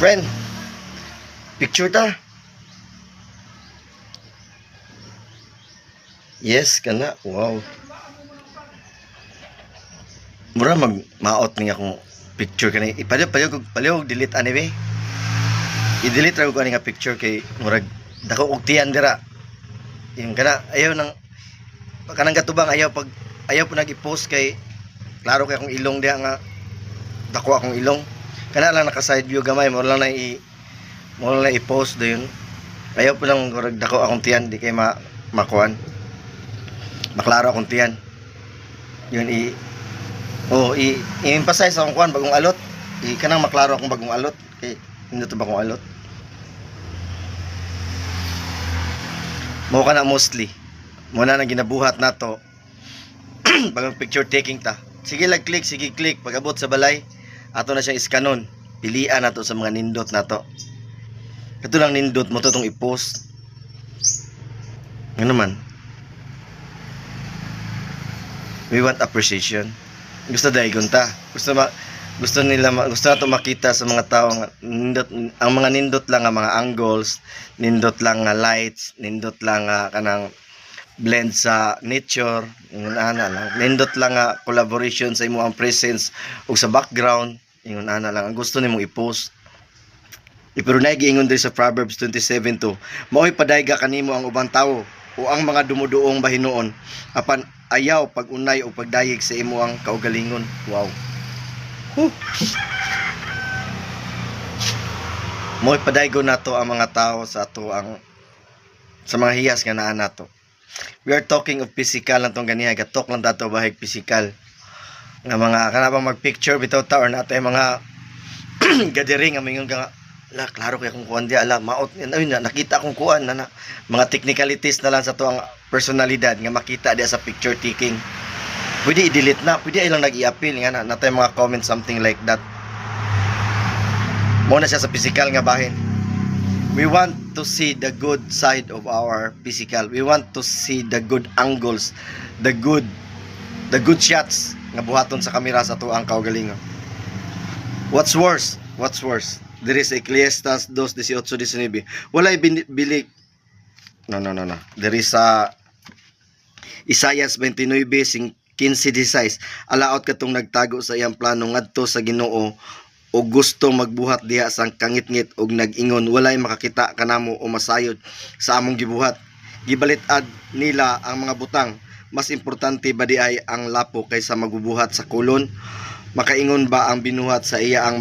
Friend, picture ta. Yes, kana. Wow. Mura mag-maot ni akong picture kanay. Paliw delete ani be. I-delete ra ko ani nga picture kay murag dako og tiyan dira. Yung kana ayaw nang kanang gatubang ayaw po nag-i-post kay klaro kay akong ilong diha nga dako akong ilong. Kana lang naka side view gamay mo lang na i-post do yun. Ayaw po lang murag dako akong tiyan di kay makuan. Maklaro akong tiyan. Yun i-emphasize akong kuan bagong alot. Kanang maklaro akong bagong alot kay hindi to bagong alot. Mo kana mostly. Mo na ginabuhat nato. Bagong picture taking ta. Sige click pag abot sa balay ato na siyang iskanon. Pilian nato sa mga nindot nato. Ito lang nindot mo to tong i-post. Ano man? We want appreciation. Gusto daygon ta. Gusto nato makita sa mga tao nga nindot, ang mga nindot lang nga mga angles, nindot lang nga lights, nindot lang nga kanang blend sa nature, ingon ana lang. Nindot lang nga collaboration sa imong presence ug sa background, ingon ana lang. Ang gusto nimong i-post. Pero giingon diri sa Proverbs 27:2, mao'y padayga kanimo ang ubang tawo o ang mga dumuduong bahinuon apan ayaw pag-unay o pagdayeg sa imo ang kaugalingon. Wow. Mo'y padaygo nato ang mga tao sa mga hiyas nga naa nato. We are talking of physical lang tong ganiya, gatok lang dato bahig physical. Nga mga kana bang mag-picture bitaw ta or nato mga gathering nga mingon ka la klaro kay akong kuan di ala maot na nakita akong kuan na mga technicalities na lang sa to ang personalidad nga makita diya sa picture taking. Pwede i-delete na, pwede ay lang nag-i-appeal nga natay mga comment something like that. Mo na siya sa physical nga bahin. We want to see the good side of our physical. We want to see the good angles, the good shots nga buhaton sa kamera sa to ang kaugalingon. What's worse? There is Ecclesiastes 2:18-19. Walay bilik. No. There is Isaiah 29:15-16. Alaot katong nagtago sa iyang plano ngadto sa Ginoo o gusto magbuhat diha sang kangitngit og nag-ingon walay makakita kanamo o masayod sa among gibuhat. Gibalit-ad nila ang mga butang. Mas importante ba di ay ang lapo kaysa magbubuhat sa kulon? Makaingon ba ang binuhat sa iya ang